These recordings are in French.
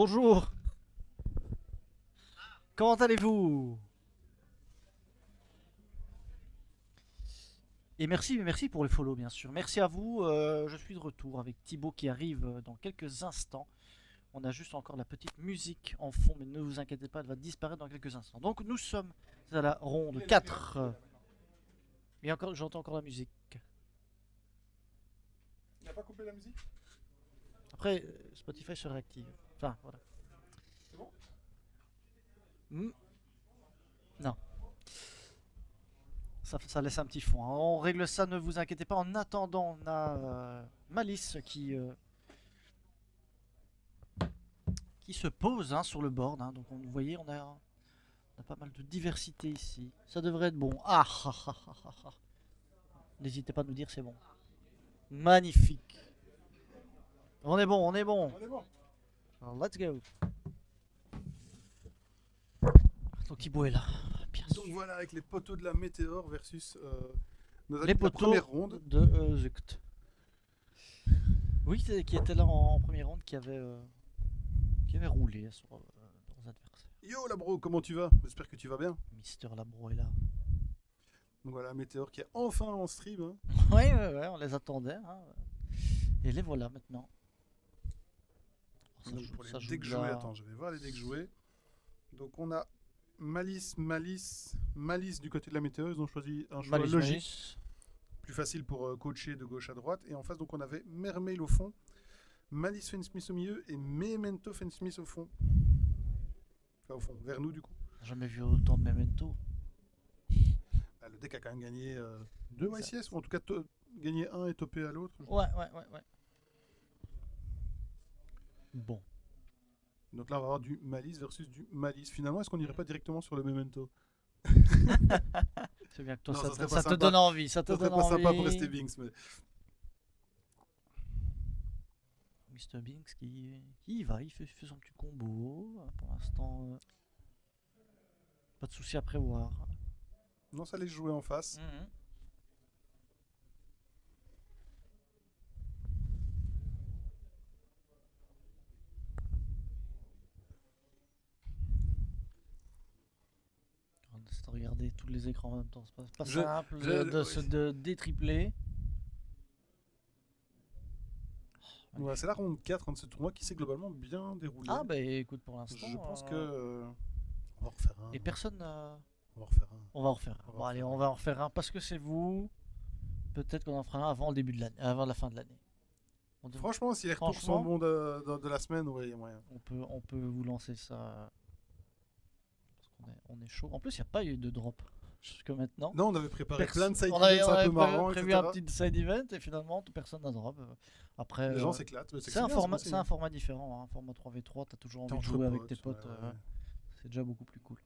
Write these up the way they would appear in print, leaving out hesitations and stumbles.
Bonjour. Comment allez-vous? Et merci pour les follow bien sûr. Merci à vous. Je suis de retour avec Thibaut qui arrive dans quelques instants. On a juste encore la petite musique en fond, mais ne vous inquiétez pas, elle va disparaître dans quelques instants. Donc nous sommes à la ronde 4. Et encore, j'entends encore la musique. Il n'a pas coupé la musique? Après, Spotify se réactive. Enfin, voilà. C'est bon? Non. Ça laisse un petit fond, hein. On règle ça, ne vous inquiétez pas. En attendant, on a Malice qui se pose hein, sur le board. Hein. Donc vous voyez, on a pas mal de diversité ici. Ça devrait être bon. N'hésitez pas à nous dire c'est bon. Magnifique. On est bon, on est bon. On est bon. Alors, let's go. Donc Thibaut est là. Bien Donc sûr. voilà, avec les poteaux de la Météore versus nos amis Les de la poteaux première ronde. de Zuct. Oui, qui était là en première ronde, qui avait roulé sur leurs adversaires. Yo Labro, comment tu vas? J'espère que tu vas bien. Mister Labro est là. Donc voilà, Météore qui est enfin en stream. Hein. Ouais, on les attendait. Hein. Et les voilà maintenant. Donc pour les ça joue decks de joués, la- attends, je vais voir les decks joués. Donc on a Malice du côté de la Météore. Ils ont choisi un choix Malice, logique, Malice. plus facile pour coacher de gauche à droite. Et en face, donc on avait Mermail au fond, Malice Fennsmith au milieu et Memento Fennsmith au fond. Enfin au fond, vers nous du coup. Jamais vu autant de Memento. Ah, le deck a quand même gagné 2 YCS, ou en tout cas gagné un et topé à l'autre. Ouais. Bon. Donc là, on va avoir du Malice versus du Malice. Finalement, est-ce qu'on n'irait pas directement sur le Memento? C'est bien que toi, Non, ça, ça serait ça pas te sympa. donne envie. Ça te Ça serait donne pas envie. sympa pour rester Binks, mais Mr. Binks qui y va, il fait son petit combo. Pour l'instant, pas de souci à prévoir. non, ça allait jouer en face. C'est de regarder tous les écrans en même temps, c'est pas Je- simple je- de détripler. Ouais, c'est la ronde 4 de ce tournoi qui s'est globalement bien déroulé. Ah bah écoute pour l'instant. Je pense que on va en refaire un. Et personne. On va en refaire un. On va en refaire un. On va Bon en allez, refaire on un. va en refaire un parce que c'est vous. Peut-être qu'on en fera un avant le début de l'année, avant la fin de l'année. Franchement, si les retours sont Franchement, bons de la semaine, ouais, il y a moyen. on peut vous lancer ça. Parce qu'on est chaud. En plus, il n'y a pas eu de drop jusque maintenant. Non, on avait préparé plein de side On events avait un peu marrants, prévu etc. un petit side event et finalement personne n'a drop. Après, Les gens s'éclatent. mais c'est un bien, format, bon c'est un format différent, hein. Un format 3v3, t'as toujours T'es envie de entre jouer avec potes, tes potes. ouais. C'est déjà beaucoup plus cool.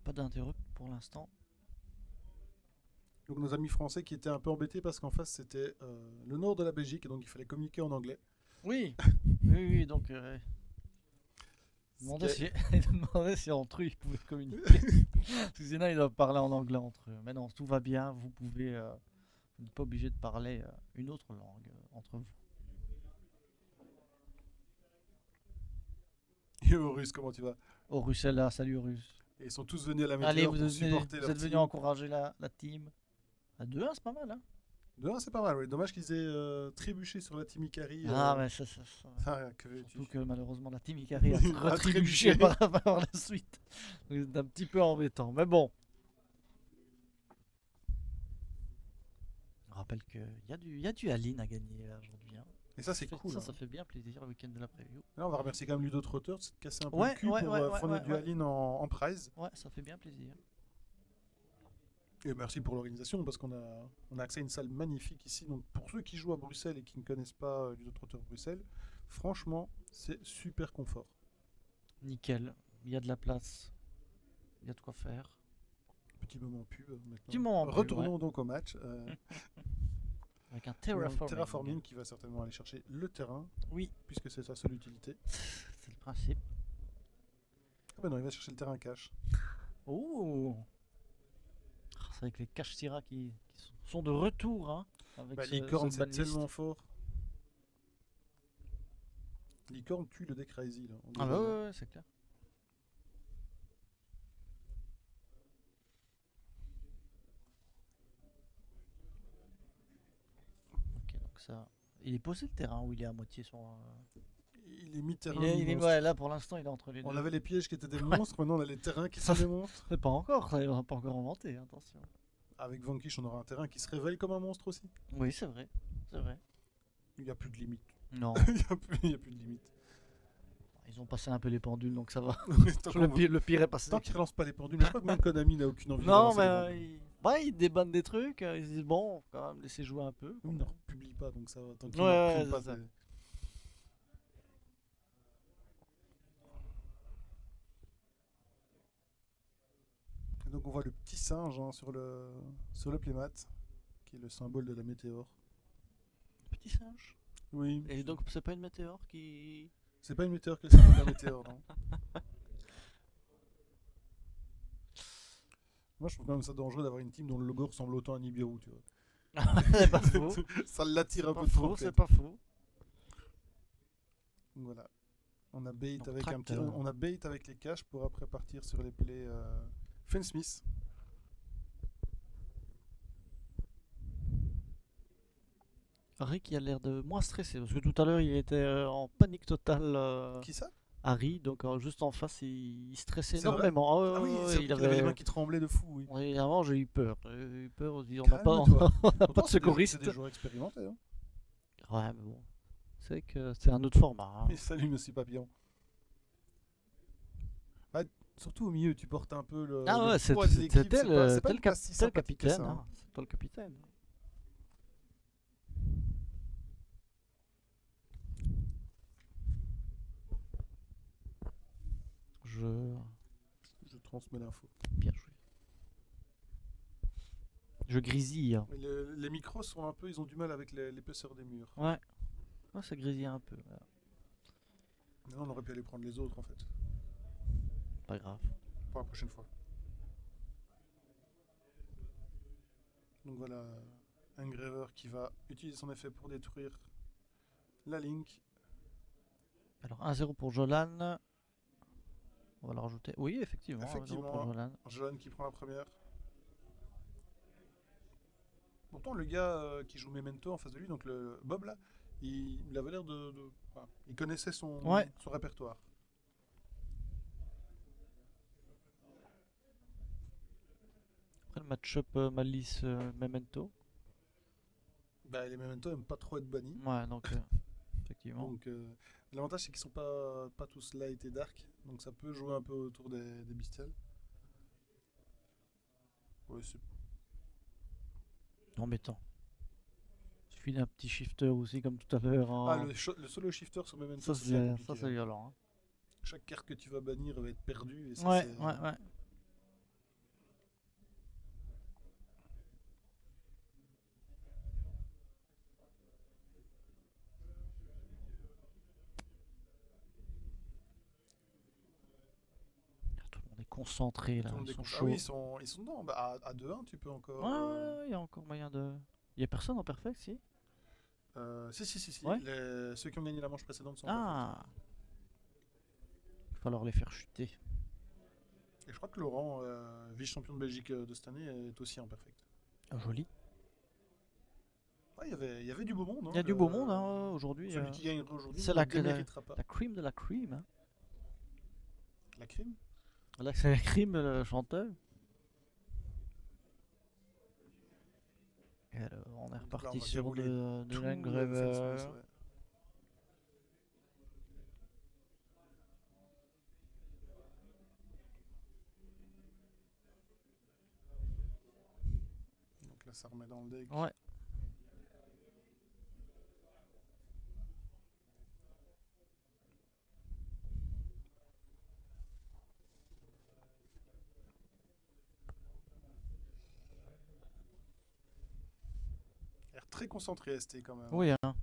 Pas d'interrupt pour l'instant. Donc nos amis français qui étaient un peu embêtés parce qu'en face c'était le nord de la Belgique et donc il fallait communiquer en anglais. Oui, oui, donc il demandait si entre eux ils pouvaient communiquer. Parce que sinon ils doivent parler en anglais entre eux. Mais non, tout va bien, vous pouvez, vous n'êtes pas obligé de parler une autre langue entre vous. Et Horus, comment tu vas? Horus est là, salut Horus. Et ils sont tous venus à la Allez, météo pour supporter leur êtes venus team. encourager la team. À 2-1, c'est pas mal, hein. De 1, c'est pas mal, oui. Dommage qu'ils aient trébuché sur la team Ikari. Ah, mais ça. Ah, que veux-tu? Surtout que malheureusement la team Ikari a A retrébuché trébuché. par la suite. Donc c'est un petit peu embêtant. Mais bon. On rappelle qu'il y a du Aline à gagner là, aujourd'hui. Hein. Et ça, c'est cool. Ça fait bien plaisir le week-end de la preview. Là, on va remercier quand même Ludo Trotter de se casser un peu Ouais, le cul ouais, pour ouais, fournir ouais, du ouais. Aline en prize. Ouais, ça fait bien plaisir. Et merci pour l'organisation parce qu'on a accès à une salle magnifique ici. Donc pour ceux qui jouent à Bruxelles et qui ne connaissent pas Ludo Trotter Bruxelles, franchement, c'est super confort. Nickel. Il y a de la place. Il y a de quoi faire. Petit moment pub maintenant. Petit moment pub, Retournons donc au match. Avec un Terraforming. terraforming. Qui va certainement aller chercher le terrain, Oui, puisque c'est sa seule utilité. c'est le principe. Ah ben non, il va chercher le terrain cash. Oh, c'est avec les Kashtira qui sont de retour. Hein, avec Bah, Licorne, cette c'est banlist. tellement fort. Licorne tue le deck Crazy là. Ah bah ouais, c'est clair. Ok, donc ça. Il est posé le terrain ou il est à moitié son. Il est mi-terrain, Ouais, là pour l'instant il est entre les deux. On avait les pièges qui étaient des monstres, maintenant on a les terrains qui sont des monstres. C'est pas encore, ça, il aura pas encore inventé, attention. Avec Vanquish, on aura un terrain qui se réveille comme un monstre aussi. Oui, c'est vrai, c'est vrai. Il n'y a plus de limite. Non, Il n'y a plus de limite. ils ont passé un peu les pendules donc ça va. Tant Le pire est passé. qu'ils relancent pas les pendules, je crois que même Konami n'a aucune envie de Non, relancer les mais pendules. ils débannent des trucs, ils se disent bon, quand même, laissez jouer un peu. Ils ne republient pas, donc ça va. Tant qu'ils Ouais, ne repriment pas. c'est ça. Et donc on voit le petit singe hein, sur le playmat, qui est le symbole de la météore. Petit singe. Oui. Et donc c'est pas une météore qui. C'est pas une météore que le symbole de la météore, non. Moi je trouve quand même ça dangereux d'avoir une team dont le logo ressemble autant à Nibiru, tu vois. C'est pas faux. Ça l'attire un Pas peu trop. faux, c'est peut-être. pas faux. Donc voilà. On a bait Donc, avec tracteur. on a bait avec les caches pour après partir sur les plays Fensmith. Harry qui a l'air de moins stressé parce que tout à l'heure il était en panique totale. Qui ça? Harry, donc juste en face il stressait C'est vrai énormément. Ah oui, c'est il il avait les mains qui tremblaient de fou, oui. Oui, avant j'ai eu peur. J'ai eu peur, on se dit, on n'a pas, Calme-toi. on n'a pas Pourtant, de secouriste. C'est des joueurs expérimentés. Hein. Ouais, mais bon. C'est que c'est un autre format. Hein. Et salut Monsieur Papillon. Bah, surtout au milieu, tu portes un peu le. Ah le ouais, poids de l'équipe, c'était c'est pas une place si le sympathique que capitaine. ça, Hein. hein. C'est toi le capitaine. Je transmets l'info. Bien joué. Je grisille. Hein. Mais les micros sont un peu, ils ont du mal avec l'épaisseur des murs. Ouais. Ouais, ça grésille un peu. Voilà. Maintenant, on aurait pu aller prendre les autres en fait. Pas grave. Pour la prochaine fois. Donc voilà, un graveur qui va utiliser son effet pour détruire la Link. Alors 1-0 pour Jolan. On va le rajouter. Oui, effectivement. 1-0 Effectivement. pour Jolan. Jolan qui prend la première. Pourtant, le gars qui joue Memento en face de lui, donc le Bob là, il avait l'air enfin, il connaissait son répertoire. Après le match-up Malice Memento. Bah, les Memento aiment pas trop être bannis. Ouais, donc effectivement. Donc l'avantage c'est qu'ils sont pas tous light et dark, donc ça peut jouer un peu autour des bestioles. Ouais, c'est Embêtant. Il suffit d'un petit shifter aussi comme tout à l'heure. Hein. Ah, le solo shifter sur Memento, Ça c'est bien c'est compliqué, hein. violent. Hein. Chaque carte que tu vas bannir va être perdue. Et ça, Ouais, c'est- ouais. Tout le monde est concentré là. Tout le monde Ils est sont content. Ah chauds. oui, ils sont dedans. Bah, à 2-1, tu peux encore. Ouais, il y a encore moyen de. Il y a personne en perfect, si. Si. Ouais. Ceux qui ont gagné la manche précédente sont Ah. Il va falloir les faire chuter. perfects. Et je crois que Laurent, vice-champion de Belgique de cette année, est aussi en perfect. Ah, joli. Ouais, il y avait du beau monde. Hein, Il y a du beau monde hein, aujourd'hui. Celui qui gagne aujourd'hui c'est ne la déméritera pas. La cream de la cream. Hein. La crime. Là, c'est la cream, le chanteur. Et alors, on est Donc là, reparti on va sur dérouler de Tout l'engraver. Fensmith, ouais. Donc là, ça remet dans le deck. Ouais. Il a l'air très concentré ST quand même. Oui, hein.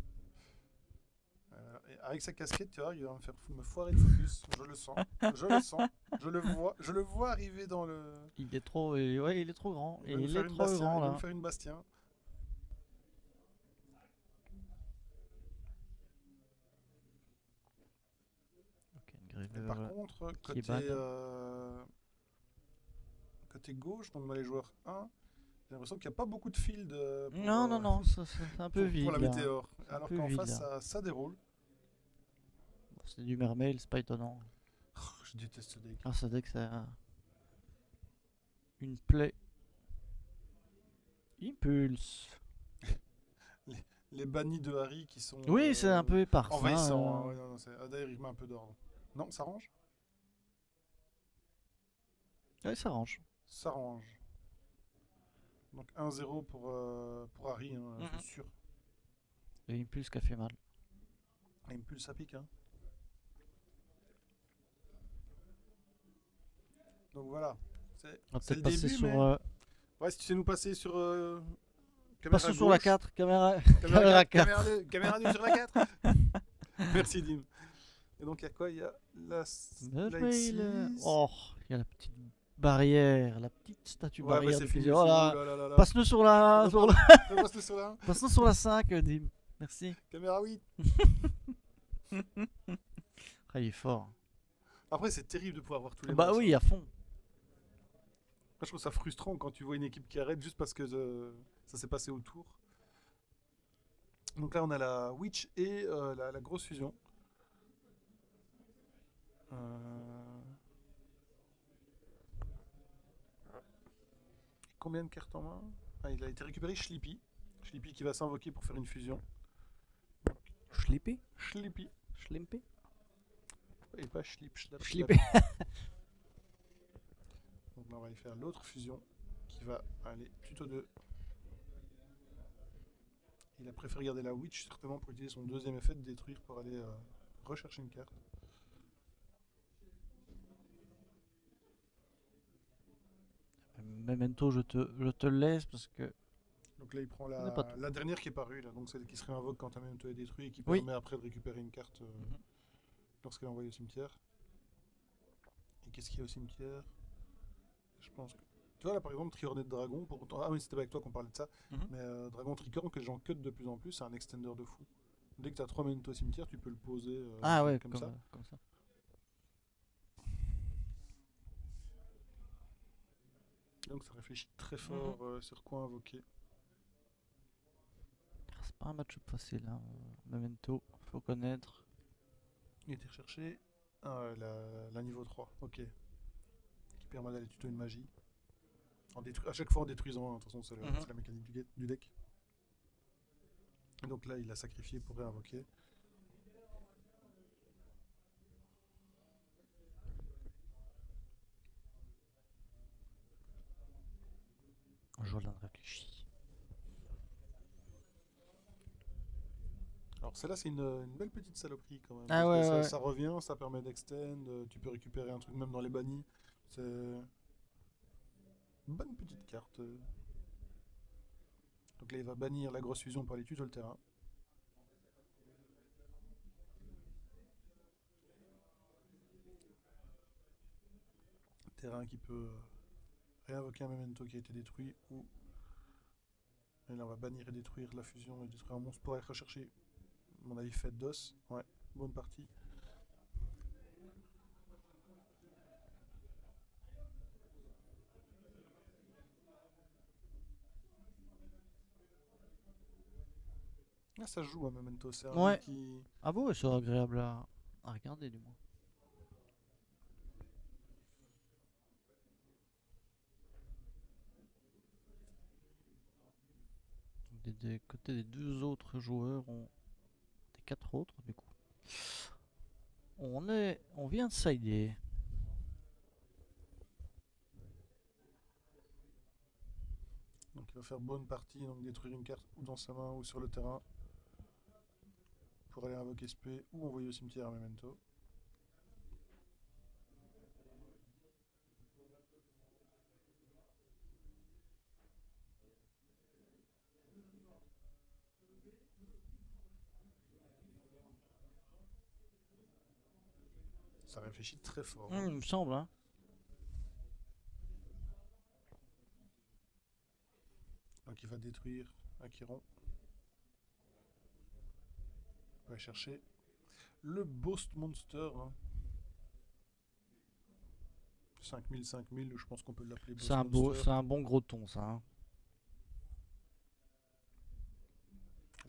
Et avec sa casquette, tu vois, il va me foirer le focus. Je le sens. Je le sens. Je le vois arriver dans le. Il est trop, ouais, il est trop grand. Il Et va nous il faire est une trop Bastien, grand il va là. nous faire une Bastien. Et par contre, côté gauche, donc dans les joueurs 1, j'ai l'impression qu'il n'y a pas beaucoup de field Non, c'est un peu vide. pour la là. météore. C'est un Alors peu qu'en vide, face, là. ça déroule. Bon, c'est du mermail, c'est pas étonnant. Je déteste ce deck. Ah, ça dit que c'est une plaie. Impulse. Les bannis de Harry qui sont Oui, c'est un peu épars. envahissants. Hein. Ouais, non, d'ailleurs, il met un peu d'ordre. Non, ça range. Oui, ça range. Ça range. Donc 1-0 pour Harry, hein, Mhm. c'est sûr. Et Impulse qui a fait mal. Impulse, ça pique. Hein. Donc voilà. On va C'est peut-être le passer début, sur. mais... Ouais, si tu sais nous passer sur... Passons sur la 4, caméra. Caméra Caméra 4. Caméra 2 sur la 4. Merci Dim. Et donc il y a quoi? Il y a la X6. Oh, il y a la petite barrière, la petite statue Ouais, bah barrière c'est du fini. plaisir. Oh là. Oh là là là. Passe-nous sur la. Passe-le sur la 1. Passe-nous sur la 5, Dim. Merci. Caméra 8. Ah, il est fort. Après, c'est terrible de pouvoir voir tous les Bah matchs, oui, hein. à fond. Moi, je trouve ça frustrant quand tu vois une équipe qui arrête juste parce que ça s'est passé autour. Donc là, on a la Witch et la grosse fusion. Combien de cartes en main? Ah, il a été récupéré Schlippy. Schlippy qui va s'invoquer pour faire une fusion. Schlippy Schlippy. Schlimpy Et pas Schlip. Schlippy. Donc là, on va aller faire l'autre fusion qui va aller tuto 2. Il a préféré garder la Witch certainement pour utiliser son deuxième effet de détruire pour aller rechercher une carte. Memento, je te laisse parce que. Donc là, il prend On n'est pas tout. la dernière qui est parue, là, donc celle qui se réinvoque quand un Memento est détruit et qui Oui. permet après de récupérer une carte lorsqu'elle est envoyée au cimetière. Et qu'est-ce qu'il y a au cimetière? Je pense que. Tu vois, là par exemple, Triornet de Dragon, ah oui, c'était avec toi qu'on parlait de ça, mais Dragon Tricorne que les gens cut de plus en plus, c'est un extender de fou. Dès que tu as 3 Memento au cimetière, tu peux le poser Ah ouais, comme comme ça. ça. Donc ça réfléchit très fort sur quoi invoquer. C'est pas un match facile, hein. Memento, faut connaître. Il a été recherché la niveau 3, ok. Qui permet d'aller tuto une magie. À chaque fois en détruisant, hein. De toute façon c'est la mécanique du deck. Et donc là il a sacrifié pour réinvoquer. Jordan réfléchit. Alors celle-là c'est une belle petite saloperie quand même. Ah parce que ouais, ouais. ça revient, ça permet d'extend, tu peux récupérer un truc même dans les bannis. C'est une bonne petite carte. Donc là il va bannir la grosse fusion pour aller tuto le terrain. Terrain qui peut réinvoquer un Memento qui a été détruit ou... Et là on va bannir et détruire la fusion et détruire un monstre pour aller rechercher, à mon avis, fête d'os. Ouais, bonne partie. Ah, ça joue un Memento, c'est un jeu qui... Ah bon, c'est agréable à regarder du moins. Des côtés des deux autres joueurs, des quatre autres du coup. On vient de sider. Donc il va faire bonne partie, donc détruire une carte ou dans sa main ou sur le terrain pour aller invoquer SP ou envoyer au cimetière un Memento. Ça réfléchit très fort. Il me semble, hein. Donc il va détruire Acheron. On va chercher le Boast Monster. Hein. 5000, je pense qu'on peut l'appeler Boss C'est Monster. un bon gros ton, ça. Hein.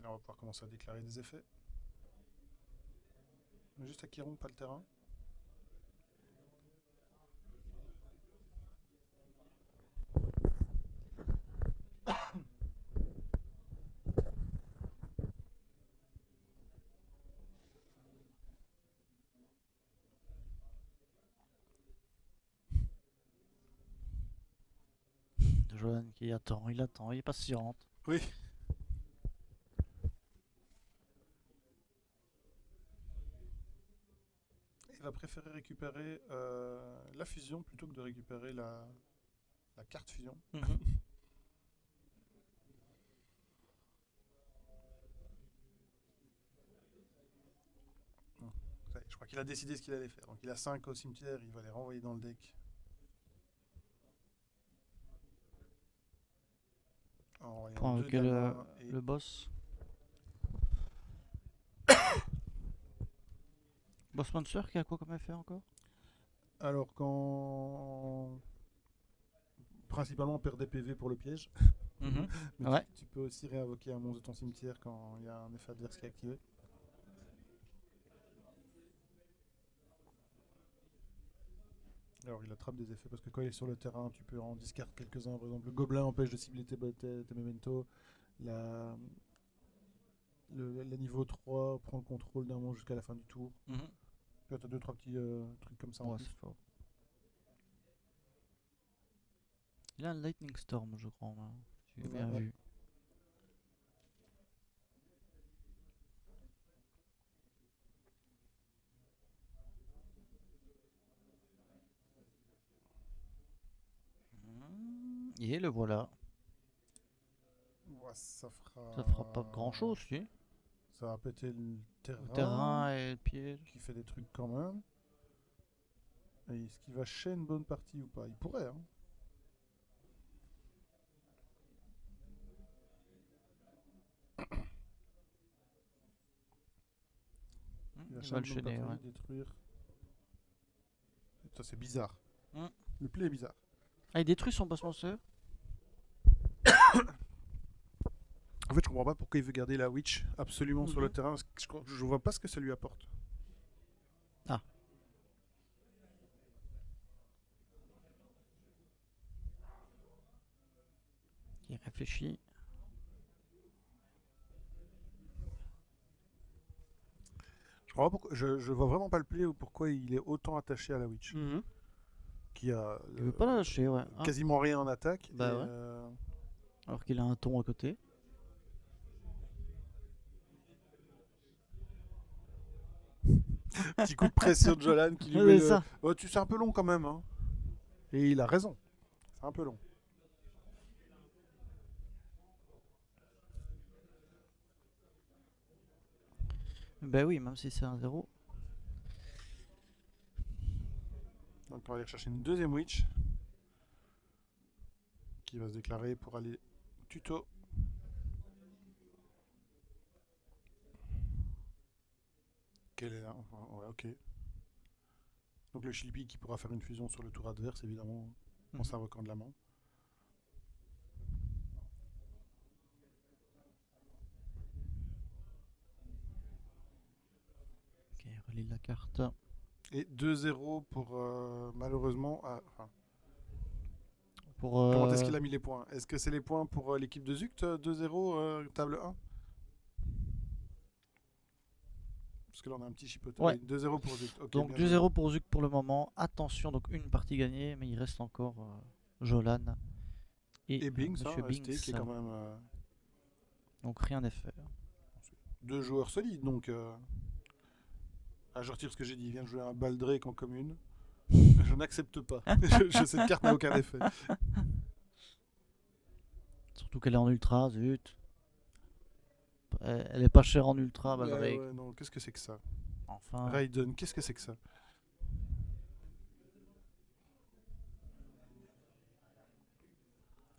Là, on va pouvoir commencer à déclarer des effets. Juste à Chiron, pas le terrain. Jolan qui attend, il est patiente. Oui. Il va préférer récupérer la fusion plutôt que de récupérer la carte fusion. Je crois qu'il a décidé ce qu'il allait faire. Donc il a 5 au cimetière, il va les renvoyer dans le deck. Prends le boss. Boss Monster qui a quoi comme effet encore? Alors quand... Principalement on perd des PV pour le piège. Mais Ouais. tu peux aussi réinvoquer un monstre de ton cimetière quand il y a un effet adverse qui est activé. Alors il attrape des effets parce que quand il est sur le terrain, tu peux en discard quelques-uns. Par exemple, le gobelin empêche de cibler tes mementos. La niveau 3 prend le contrôle d'un monstre jusqu'à la fin du tour. Tu as 2-3 petits trucs comme ça en Ouais, plus. c'est fort. Il a un Lightning Storm, je crois. J'ai bien vu. Et le voilà. Ouais, ça Ça fera pas grand chose, si. Ça va péter le Le terrain et le piège. Qui fait des trucs quand même. Et est-ce qu'il va chaîner une bonne partie ou pas? Il pourrait, hein. Il va le chaîner, ouais. Détruire. Ça c'est bizarre. Le play est bizarre. Ah, il détruit son boss monster. En fait, je comprends pas pourquoi il veut garder la witch absolument sur le terrain. Parce que je vois pas ce que ça lui apporte. Ah. Il réfléchit. Je vois vraiment pas le play ou pourquoi il est autant attaché à la witch. Qui a il veut pas la lâcher, ouais. Quasiment rien en attaque. Bah ouais. Alors qu'il a un ton à côté. Petit coup de pression de Jolan qui lui met le... Oh, c'est un peu long quand même. Hein. Et il a raison. C'est un peu long. Bah oui, même si c'est un 0. Donc on va aller chercher une deuxième witch. Qui va se déclarer pour aller au tuto. Quelle est là? Ouais, ok. Donc le Shilpi qui pourra faire une fusion sur le tour adverse, évidemment, en s'invoquant de la main. Ok, relie la carte. Et 2-0 pour malheureusement... Pour, comment est-ce qu'il a mis les points? Est-ce que c'est les points pour l'équipe de Zuct 2-0 table 1? Parce que là on a un petit chipoté. Ouais. 2-0 pour Zuct. Okay, donc 2-0 pour Zuct pour le moment. Attention, donc une partie gagnée, mais il reste encore Jolan et Binks, Monsieur Binks, qui est quand même... Donc rien n'est fait. 2 joueurs solides, donc... je retire ce que j'ai dit. Il vient de jouer un Baldrake en commune. Je n'accepte pas. Cette carte n'a aucun effet. Surtout qu'elle est en ultra, zut. Elle est pas chère en ultra, Baldrake. Ouais, non, qu'est-ce que c'est que ça? Enfin. Raiden, qu'est-ce que c'est que ça?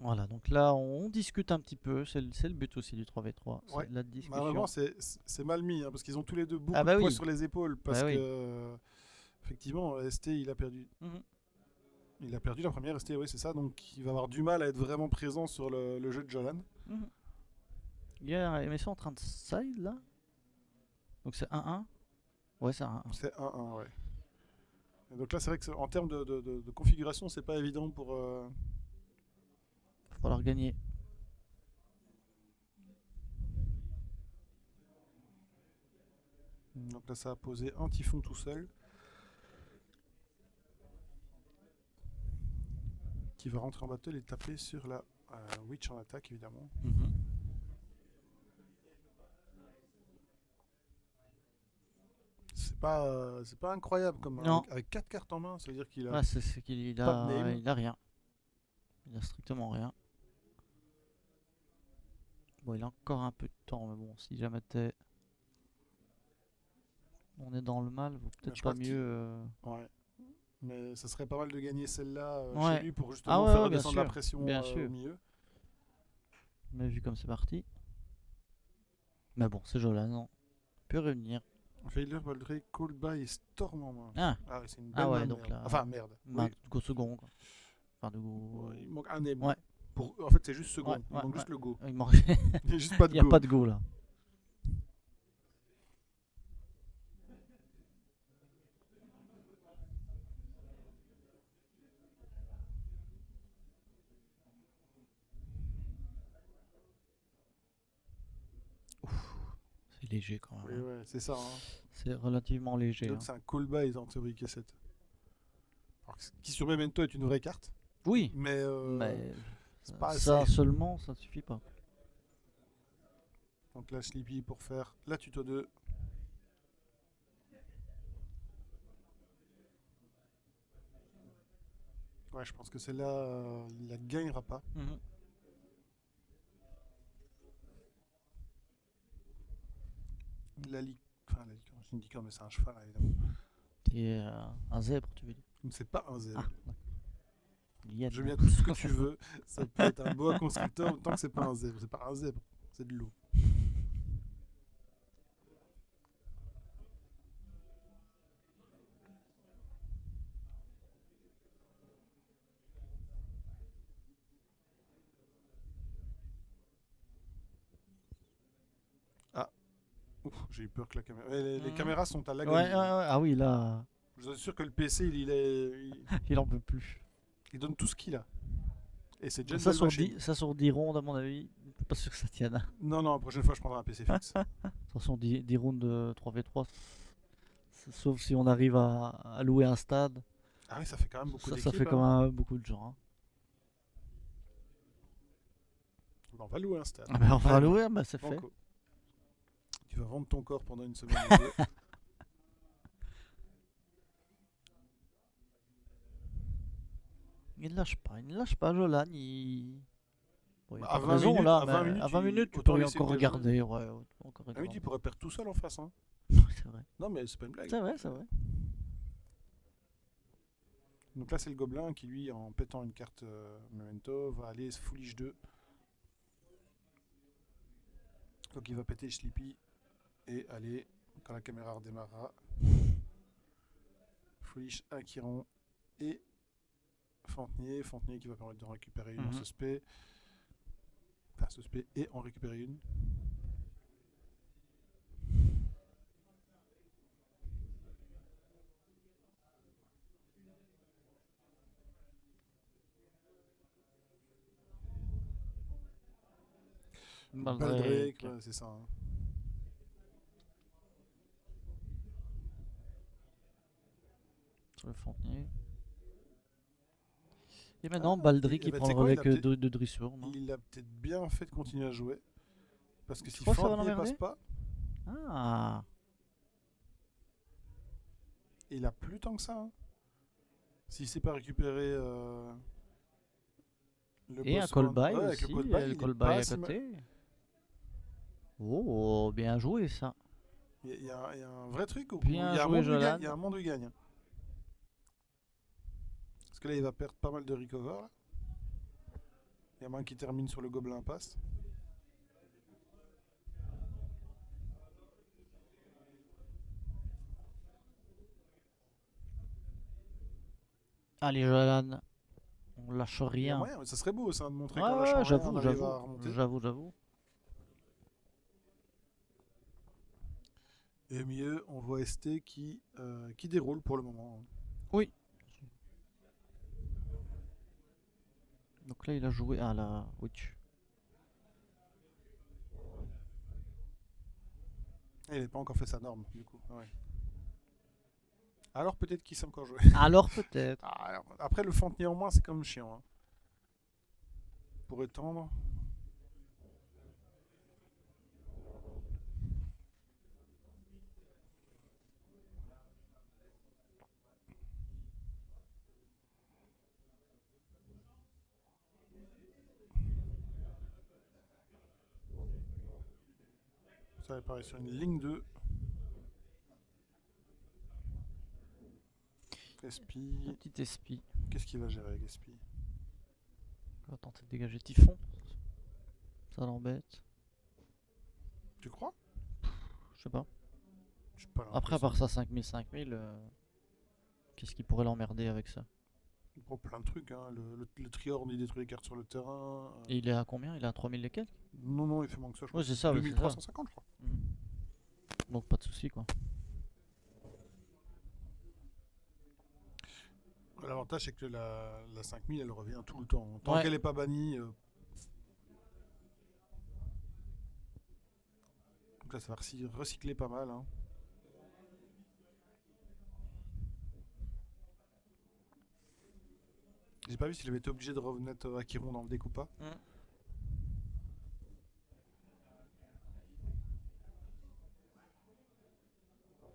Voilà, donc là on discute un petit peu, c'est le but aussi du 3v3, ouais. c'est de la discussion. Malheureusement c'est mal mis, hein, parce qu'ils ont tous les deux beaucoup de poids sur les épaules, parce que effectivement ST il a perdu. Il a perdu la première ST, oui, c'est ça. Donc il va avoir du mal à être vraiment présent sur le jeu de Jolan. Il y a un MSO en train de side là. Donc c'est 1-1. Ouais, c'est 1-1. C'est 1-1, ouais. Et donc là, c'est vrai que en termes de configuration, c'est pas évident pour. Va falloir gagner. Donc là, ça a posé un typhon tout seul. Qui va rentrer en battle et taper sur la Witch en attaque, évidemment. C'est pas incroyable comme Non. avec 4 cartes en main, ça veut dire qu'il a. Ah, c'est qu'il pas de a, name. il a rien. Il a strictement rien. Bon, il a encore un peu de temps, mais bon, si jamais on est dans le mal, vaut Mais peut-être je pas crois qu'il- mieux. Ouais. Mais ça serait pas mal de gagner celle-là Ouais. chez lui pour justement Ah ouais, faire ouais, bien descendre la sûr. pression Bien au sûr. milieu. Mais vu comme c'est parti. Mais bon, c'est Jolan, non. Il peut revenir. Failure, Baldric, Coldby et Storm en main. Ah, Ah ouais, c'est une belle ah ouais, main, donc merde. là. Enfin, merde. Bah, Oui. go second, quoi. Enfin, de go. Ouais, il manque un name. Ouais. En fait, c'est juste second. Ouais, Il ouais, manque ouais. juste le go. Il manque. Il n'y a juste pas de Il n'y a go. pas de go là. C'est léger quand même. Oui, ouais, c'est ça. Hein. C'est relativement léger. Donc Hein. c'est un callby en théorie K7. Qui sur Memento est une vraie carte. Oui, Mais, mais c'est pas ça assez. seulement, ça suffit pas. Donc là, Sleepy pour faire la tuto 2. Ouais, je pense que celle-là, il la gagnera pas. La licorne, c'est une licorne, mais c'est un cheval, hein, évidemment. Et un zèbre, tu veux dire? C'est pas un zèbre. Ah, d'accord. Je mets tout ce que tu veux. Ça peut être un boa constrictor tant que c'est pas un zèbre. C'est pas un zèbre, c'est de l'eau. Ah, ouf, j'ai eu peur que la caméra. Les caméras sont à la Ouais, ah oui, là, Je vous assure que le PC, il en peut plus. il donne tout ce qu'il a. Et c'est déjà Ça une sur, belle machine. ça sur 10 rondes, à mon avis, pas sûr que ça tienne. Non, non, la prochaine fois, je prendrai un PC fixe. De toute façon, 10 rounds de 3v3, sauf si on arrive à louer un stade, Ah oui, ça fait quand même beaucoup ça d'équipes. fait quand hein. même beaucoup de gens. Hein. On va louer un stade. Ah ben, on va Allez, louer, bah, c'est fait. Banco. Tu vas vendre ton corps pendant une semaine ou deux. Il ne lâche pas, Jolan. Bon, il y a À pas de 20 raison minutes- là, à 20 mais minutes, à 20 minutes, tu autant pourrais laisser encore le gars regarder. Ouais, encore Ah oui, regarder. tu pourrais perdre tout seul en face. Hein. C'est vrai. Non, mais c'est pas une blague. C'est vrai, c'est vrai. Donc là, c'est le gobelin qui, lui, en pétant une carte Memento, va aller Foolish 2. Donc il va péter Sleepy et aller, quand la caméra redémarrera, Foolish Achiron et Fantenier. Fantenier qui va permettre d'en récupérer une en suspect. Enfin, suspect et en récupérer une. Baldric, ouais, c'est ça. Hein. Sur le Fontenier. Et maintenant, Baldric qui bah, prend tu le sais quoi, relais il a que peut-être- de Drissur. Non Il a peut-être bien fait de continuer à jouer. Parce que si crois que ça va Fantenier passe l'emmerder pas, Ah, il a plus tant que ça. Hein. S'il sait pas récupérer le et un boss call-by one- ouais, avec aussi. le call-by, Le il est call-by pas à si mal. côté. Oh, bien joué ça. Il y a un vrai truc. Où Bien il y a un joué, monde où il Jolan. gagne, il y a un monde où il gagne. Parce que là, il va perdre pas mal de recover. Là. Il y a moins qui termine sur le gobelin passe. Allez, Jolan, on lâche Il y a rien. moyen, mais ça serait beau ça, de montrer Ouais, qu'en ouais, lâchant rien, on j'avoue, arrive j'avoue, à remonter. j'avoue. Et au milieu, on voit ST qui déroule pour le moment. Oui. Donc là, il a joué à la Witch. Et il n'a pas encore fait sa norme, du coup. Ouais. Alors peut-être qu'il sait encore jouer. Alors peut-être. Après, le fente néanmoins, c'est quand même chiant. Hein. Pour étendre. Ça apparaît sur une ligne 2. Un Espi. petit espi. Qu'est-ce qu'il va gérer avec Espi? On va tenter de dégager Typhon. Ça l'embête. Tu crois? Je sais pas. Je sais pas Après, à l'impression. part ça, 5000, qu'est-ce qui pourrait l'emmerder avec ça? Pour plein de trucs. Hein. Le Triorn, il détruit les cartes sur le terrain. Et il est à combien? Il est à 3000 et quelques? Non, il fait moins que ça, je crois. Ouais, c'est ça, ouais, c'est ça. 2350, je crois. Donc pas de soucis quoi. L'avantage, c'est que la 5000, elle revient tout le temps. Tant Ouais. qu'elle n'est pas bannie. Donc là, ça va recycler pas mal. Hein. J'ai pas vu s'il avait été obligé de remettre Achiron dans le deck ou pas.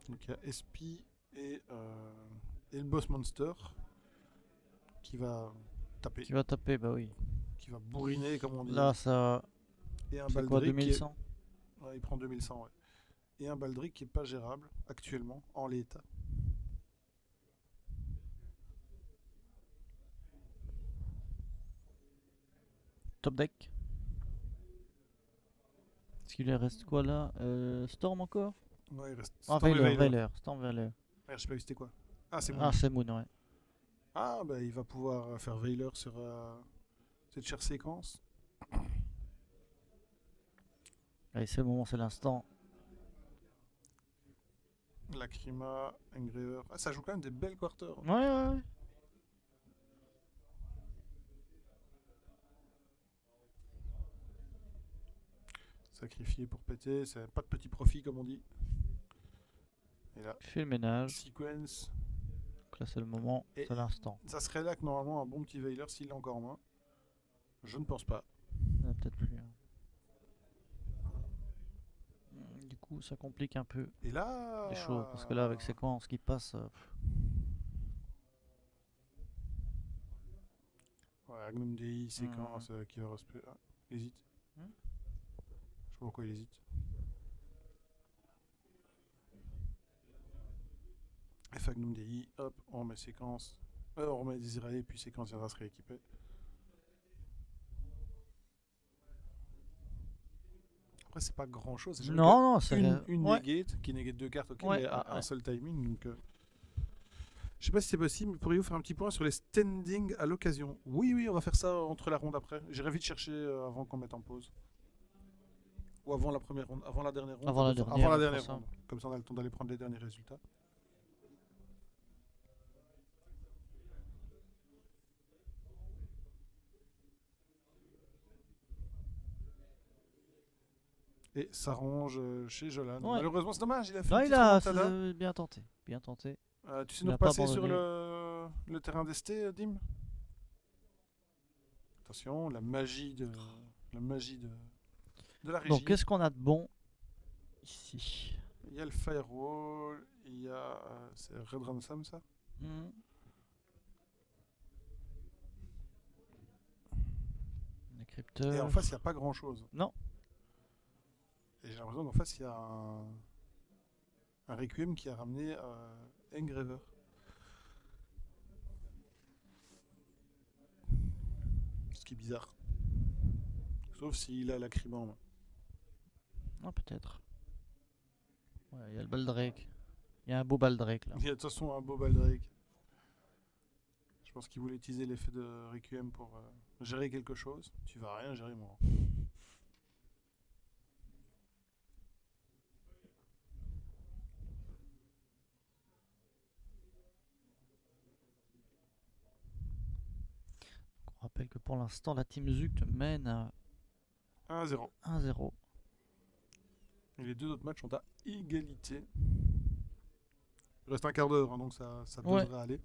Donc il y a Espi et le boss monster qui va taper, Qui va taper, bah oui. qui va bourriner comme on dit. Là, ça. Et un C'est quoi, Baldric qui est- 2100? ouais, il prend 2100, ouais. Et un Baldric qui est pas gérable actuellement en l'état. Top deck. Est-ce qu'il lui reste quoi là? Storm encore? Ouais, il reste Ah, Storm et Veiler. Veiler. Storm Veiler. Ouais, je sais pas c'était quoi. Ah, c'est bon. Ah, c'est Moon, ouais. Ah, bah il va pouvoir faire Veiler sur cette chère séquence. Allez, c'est le moment, c'est l'instant. Lacrima, Engraver. Ah, ça joue quand même des belles quarters. Ouais. Sacrifié pour péter, c'est pas de petit profit comme on dit. Et là, Fais le ménage. sequence. Donc là, c'est le moment, Et- c'est l'instant. Ça serait là que normalement un bon petit Veiler s'il l'a encore en main. Je ne pense pas. Il y en a peut-être plus. Hein. Du coup, ça complique un peu Et là. les choses. Parce que là, avec séquence qui passe. Ouais, Agnum Dei, séquence qui va respecter. Ah, il hésite. Hmm. Je sais pas pourquoi il hésite. F Agnum Dei, hop, on remet séquence. On remet Désiré, puis séquence viendra se rééquiper. Après, c'est pas grand chose. Non, c'est une ouais. negate qui negate deux cartes, ok, Ouais, mais à ouais. un seul timing. Donc, je sais pas si c'est possible, mais pourriez-vous faire un petit point sur les standings à l'occasion? Oui, on va faire ça entre la ronde après. J'irai vite chercher avant qu'on mette en pause. Ou avant la première ronde, avant la dernière ronde. Avant la Avant dernière, la on dernière fera ça. ronde. Comme ça, on a le temps d'aller prendre les derniers résultats. Et ça range chez Jolan. Ouais. Malheureusement, c'est dommage, il a fait Non, une il petite a remontada. bien tenté. Bien tenté. Tu sais il nous a pas repasser sur abandonné. le terrain d'Esté, Dim? Attention, la magie de la régie. Donc, qu'est-ce qu'on a de bon ici? Il y a le firewall, il y a c'est Red Ransom ça. Les crypteurs. Et en face, il n'y a pas grand chose. Non. Et j'ai l'impression qu'en face, il y a un Requiem qui a ramené Engraver. Ce qui est bizarre. Sauf s'il a Lacrima en main. Ah, peut-être. Ouais, il y a le Baldrake. Il y a un beau Baldrake là. Il y a de toute façon un beau Baldrake. Je Je pense qu'il voulait utiliser l'effet de Requiem pour gérer quelque chose. Tu vas rien gérer, moi. On rappelle que pour l'instant, la Team Zuct mène à 1-0. 1-0. Et les deux autres matchs sont à égalité. Il reste un quart d'heure, hein, donc ça Ouais. devrait aller.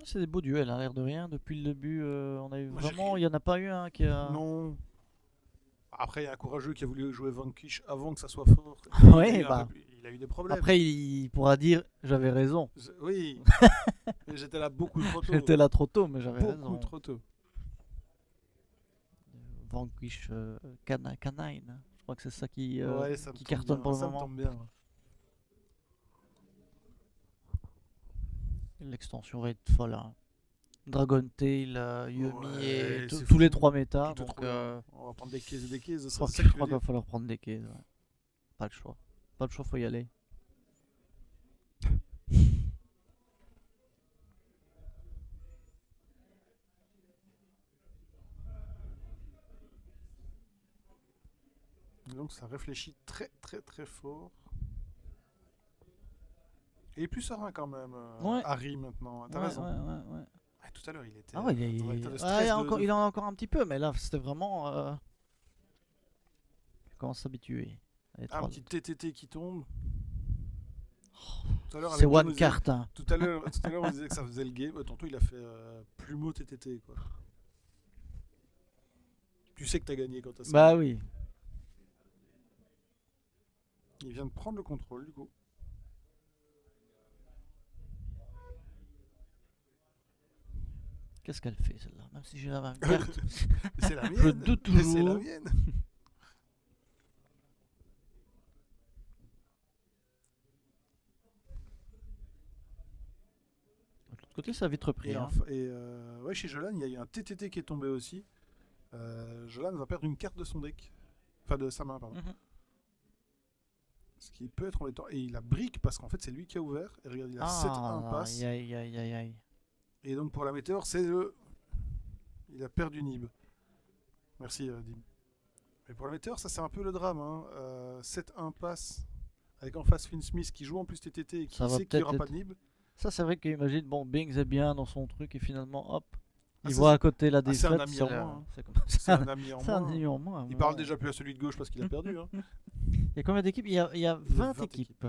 C'est des beaux duels, hein, l'air de rien. Depuis le début, on a eu Moi, j'ai vraiment. ri- Il n'y en a pas eu un qui a. Non. Après, il y a un courageux qui a voulu jouer Vanquish avant que ça soit fort. Ouais, bah. Il a eu des problèmes. Après, il pourra dire j'avais raison. Oui. Mais j'étais là beaucoup trop tôt. J'étais là trop tôt, mais j'avais beaucoup raison. trop tôt. Vanquish Canine. Je crois que c'est ça qui, Ouais, ça me qui tombe cartonne bien, pour le ça me moment. tombe bien. Ouais. L'extension va être folle. Hein. Dragon Tail, Yumi Ouais, et c'est tous les fou. 3 méta. Tout est Donc, trop bien. On va prendre des cases et des cases. je C'est crois ça que- je que tu crois veux qu'il va dire. falloir prendre des cases. Ouais. Pas le choix. Pas le choix, faut y aller. Donc ça réfléchit très très très fort. Et il est plus serein quand même, Ouais. Harry maintenant. T'as Ouais, raison. Ouais. Ouais, tout à l'heure il était Ah ouais, dans un état de ouais, stress. il en a encore un petit peu, mais là, c'était vraiment. Il commence à s'habituer. Allez, Un trois- petit TTT qui tombe. Tout à l'heure, C'est avec John, one card. Hein. Tout à l'heure, on disait que ça faisait le game. Tantôt, il a fait plumeau TTT. Quoi. Tu sais que t'as gagné quand t'as ça. Bah oui. Il vient de prendre le contrôle, du coup. Qu'est-ce qu'elle fait celle-là? Même si j'ai la même carte. Mais c'est la mienne. Je doute Mais c'est la toujours. mienne. De l'autre côté, ça a vite repris. Et, Hein. ouais, chez Jolan, il y a eu un TTT qui est tombé aussi. Jolan va perdre une carte de son deck. Enfin, de sa main, pardon. Mhm. Ce qui peut être embêtant. Et il a brique parce qu'en fait, c'est lui qui a ouvert. Et regarde, il a 7 impasses. Aïe. Et donc, pour la météore, c'est le. Il a perdu Nib. Merci, Dim. Mais pour la météore, ça, c'est un peu le drame. Hein. 7 impasses. Avec en face Finn Smith qui joue en plus TTT et qui Ça va sait qu'il n'y aura peut-être pas de Nib. Ça, c'est vrai qu'imagine, bon, Bings est bien dans son truc et finalement, hop, Ah, il ça, voit c'est- à côté la c'est un défaite. ami en moins, hein. C'est comme C'est un ami en c'est un moins. ami en moins. Il parle déjà plus à celui de gauche parce qu'il a perdu. Hein. Il y a combien d'équipes? Il y a 20 20 équipes.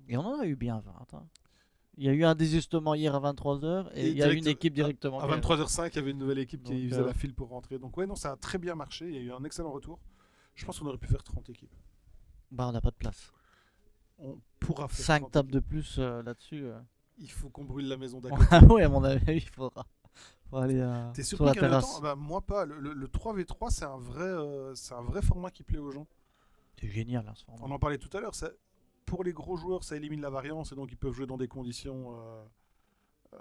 Et on en a eu bien 20. Hein. Il y a eu un désistement hier à 23h et Et il y a direct- une équipe directement. À 23h05, il y avait une nouvelle équipe Donc, qui faisait la file pour rentrer. Donc, ouais, non, ça a très bien marché. Il y a eu un excellent retour. Je pense qu'on aurait pu faire 30 équipes. Bah, on n'a pas de place. On pourra faire 5 30 tables équipes. de plus là-dessus. Il faut qu'on brûle la maison d'à côté. Ah oui, à mon avis, il faudra. Faut aller T'es sur surpris la qu'il y en ait terrasse. autant? Bah, moi pas. Le 3v3, c'est un vrai format qui plaît aux gens. C'est génial, hein, ce On format. en parlait tout à l'heure. Pour les gros joueurs, ça élimine la variance et donc ils peuvent jouer dans des conditions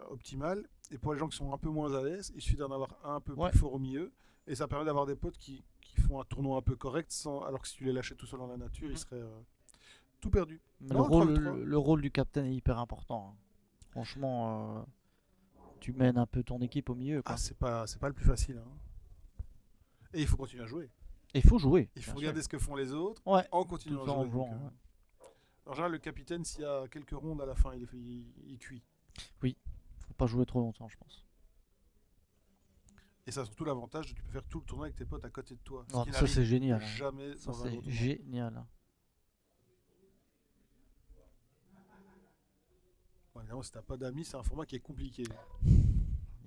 optimales. Et pour les gens qui sont un peu moins à l'aise, il suffit d'en avoir un peu Ouais. plus fort au milieu. Et ça permet d'avoir des potes qui font un tournoi un peu correct, alors que si tu les lâchais tout seul dans la nature, ils seraient tout perdus. Mais Non, le, rôle, 3v3. le rôle du capitaine est hyper important. Hein. Franchement, tu mènes un peu ton équipe au milieu. Quoi. Ah, c'est pas le plus facile. Hein. Et il faut continuer à jouer. Et il faut jouer. Il bien faut sûr. regarder ce que font les autres Ouais, en continuant tout à en jouer. jouant, donc, ouais. En général, le capitaine, s'il y a quelques rondes à la fin, il cuit. Faut pas jouer trop longtemps, je pense. Et ça a surtout l'avantage de tu peux faire tout le tournoi avec tes potes à côté de toi. Ce Oh, qui ça, n'arrive c'est génial. Hein. jamais Ça, dans un c'est gros tournoi. génial. Hein. Bon, évidemment, si t'as pas d'amis, c'est un format qui est compliqué.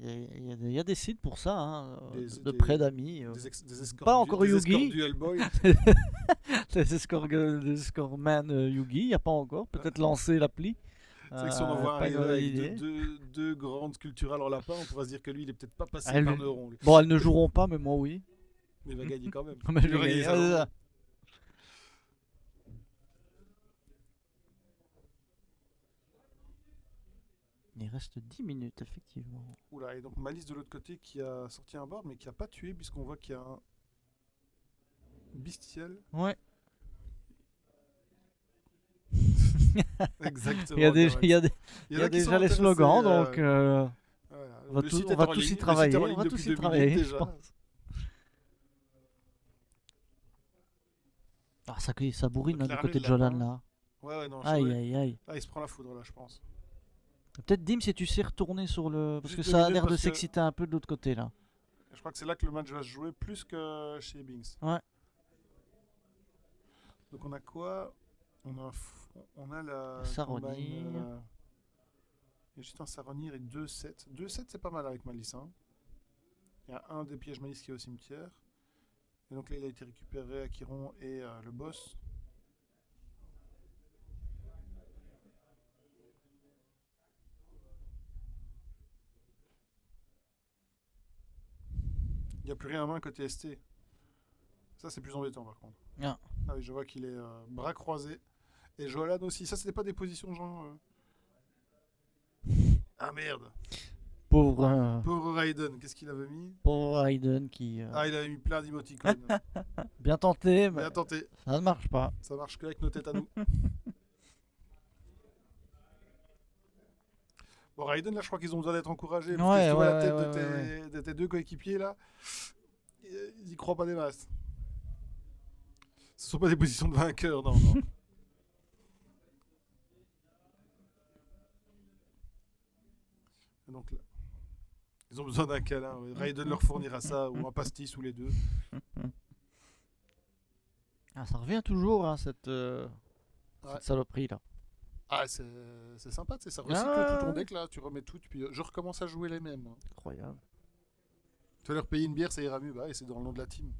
Il y a des sites pour ça, hein, de Des- près d'amis. Des escorts, Pas encore des Yugi. escorts Duel Boy. des Scoreman Yugi, il n'y a pas encore. Peut-être lancer l'appli. C'est vrai que si on en voit pas un une avec mauvaise idée. deux grandes sculpturales en lapin, on pourrait se dire que lui, il est peut-être pas passé Ah, par lui- Neuron. Lui. Bon, elles ne joueront pas, mais moi oui. Mais il va gagner quand même. Mais je Il va vais gagner gagner, sa c'est ronde. ça. Il reste 10 minutes, effectivement. Oula, et donc Malice de l'autre côté qui a sorti un board mais qui a pas tué puisqu'on voit qu'il y a un bestial. Ouais. Exactement. Il y a déjà, il y a des- Il il y a en qui sont déjà les intéressés, slogans, donc voilà. on va, Le tous, site on est va en tous ligne, y le travailler. site est en On ligne va depuis tous y 2 minutes travailler, je déjà. pense. Ah, ça bourrine Donc, là, du l'armée côté de de Jolan lapin. là. Ouais, non, Aïe, aïe, aïe. Ah, il se prend la foudre là, je pense. Peut-être Dim si tu sais retourner sur le. Parce que Juste 2 ça a minutes l'air de parce que s'exciter un peu de l'autre côté là. je crois que c'est là que le match va se jouer plus que chez Binks. Ouais. Donc on a quoi? On a la Saronir. combine, il y a juste un Saronir et 2-7. 2-7 c'est pas mal avec Malice. Hein. Il y a un des pièges Malice qui est au cimetière. Et donc là il a été récupéré à Chiron et le boss. Il n'y a plus rien à main côté ST. Ça c'est plus embêtant par contre. Ah. Ah oui, je vois qu'il est bras croisés. Et Jolan aussi. Ça c'était pas des positions de gens. Ah merde. Pauvre Raiden, qu'est-ce qu'il avait mis? Pauvre Raiden qui. Ah, il avait mis plein d'émoticônes. Bien tenté, mais Bien tenté. ça ne marche pas. Ça marche que avec nos têtes à nous. Bon, Raiden, là, je crois qu'ils ont besoin d'être encouragés. Parce que si tu vois la tête de tes deux coéquipiers, là, ils y croient pas des masses. Ce sont pas des positions de vainqueurs, non, non. Et donc là, ils ont besoin d'un câlin. Ouais. Raiden leur fournira ça, ou un pastis, ou les deux. Ah, ça revient toujours, hein, cette saloperie là. Ah, c'est sympa, tu sais, ça recycle tout ton deck là, tu remets tout, puis je recommence à jouer les mêmes. Incroyable. Tu vas leur payer une bière, ça ira mieux, bah, et c'est dans le nom de la team.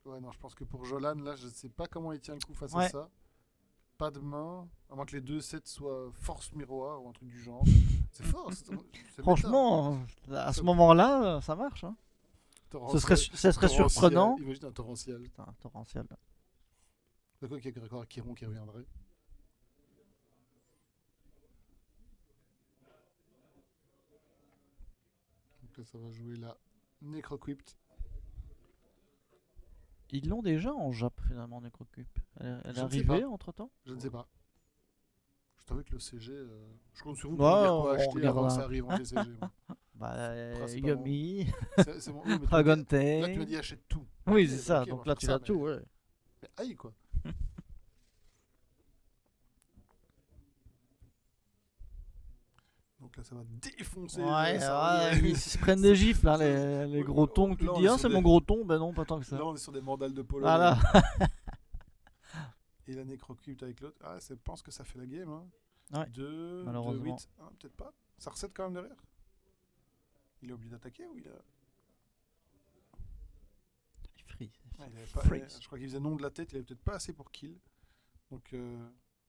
Ouais, non, je pense que pour Jolan, là, je sais pas comment il tient le coup face à ça. Pas de main, à moins que les 2-7 soient force miroir ou un truc du genre. C'est fort. Franchement, à ce moment-là, ça marche. Hein. Ce serait surprenant. Imagine un torrentiel. Putain, un torrentiel. C'est quoi qu'il y a encore Chiron qui reviendrait? Donc là, ça va jouer la Necroquipt. Ils l'ont déjà en Jap finalement, Necrocup. Elle est arrivée entre temps? Je ne sais pas. Je t'avoue que le CG, je compte sur vous pour me dire quoi acheter avant que ça arrive en TCG. Bah, Yumi, c'est bon. Oui, Dragon Tail. Là, tu m'as dit achète tout. Oui, c'est ça. Donc là, tu l'as tout, ouais. Mais aïe, quoi. Donc là, ça va défoncer. Ils se prennent des gifles, hein, les gros tons. Tu te dis, ah, c'est mon gros ton. Ben non, pas tant que ça. Là, on est sur des mandales de polo. Voilà. Et la Necrocupt avec l'autre. Ah, je pense que ça fait la game. Hein. Ouais. 2, malheureusement. 8. Ah, peut-être pas. Ça reset quand même derrière. Il est obligé d'attaquer ou il a. Il freeze. Je crois qu'il faisait nom de la tête. Il avait peut-être pas assez pour kill. Donc,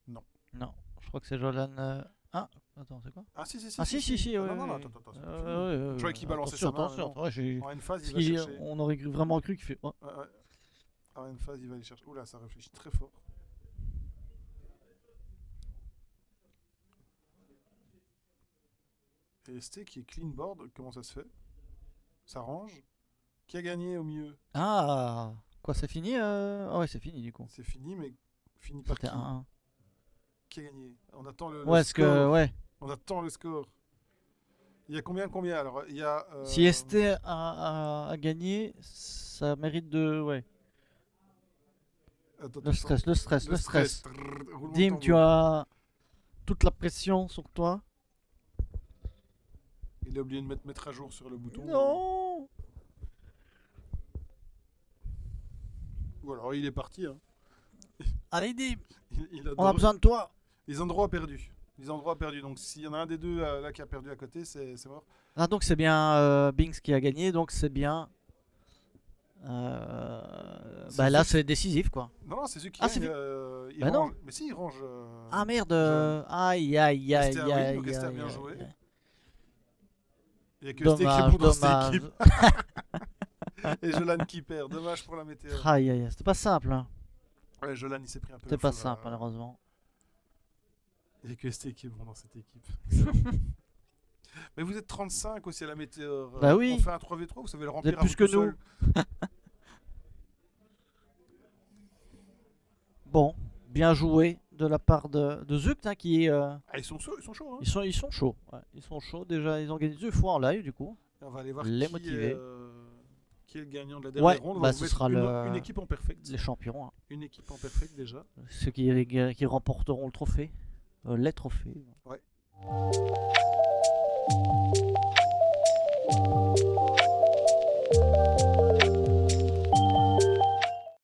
non. Non, je crois que c'est Jolan. Ah, attends, c'est quoi? Ah, si. Ah, si, ouais. Non, attends. Je croyais qu'il balançait sa main. Attention, en une phase, il va chercher. On aurait vraiment cru qu'il fait. Oh. Ouais. En une phase, il va aller chercher. Oula, ça réfléchit très fort. Et ST qui est clean board, comment ça se fait? Ça range. Qui a gagné au milieu? Ah, quoi, c'est fini? Ah ouais, c'est fini du coup. C'est fini, mais fini par qui? 1-1. Qui a gagné? On attend le est-ce score. que On attend le score. Il y a combien? Alors, il y a. Si ST a gagné, ça mérite de. Ouais. Attends, le stress. Dim, tu as toute la pression sur toi. Il a oublié de mettre à jour sur le bouton. Non. Ou alors il est parti. Hein. Allez, Dim. On a besoin de toi. Les endroits perdus. Donc s'il y en a un des deux là qui a perdu à côté, c'est mort. Ah, donc c'est bien Binks qui a gagné. Donc c'est bien. Bah là c'est décisif quoi. Non, c'est celui qui gagne. Il range. Non. Mais si, il range. Ah merde. Aïe. Donc Esther a bien joué. Il n'y a que ST qui est bon dans cette équipe. Et Jolan qui perd. Dommage pour la météo. Aïe. C'était pas simple. Hein. Ouais, Jolan il s'est pris un peu. C'était pas simple malheureusement. Il n'y a que ST qui est bon dans cette équipe. Mais vous êtes 35 aussi à la météore. Bah oui. On fait un 3v3, vous savez le remplir. Vous êtes plus que nous. Bon, bien joué de la part de Zukt hein, qui Ah, ils sont chauds, hein. ils sont chauds. Ouais. Ils sont chauds déjà, ils ont gagné 2 fois en live du coup. Et on va aller voir Les motiver. Qui est le gagnant de la dernière ronde. On va bah vous ce mettre sera une équipe en perfect. les champions. Hein. Une équipe en perfect déjà. Ceux qui remporteront le trophée. Les trophées. Ouais.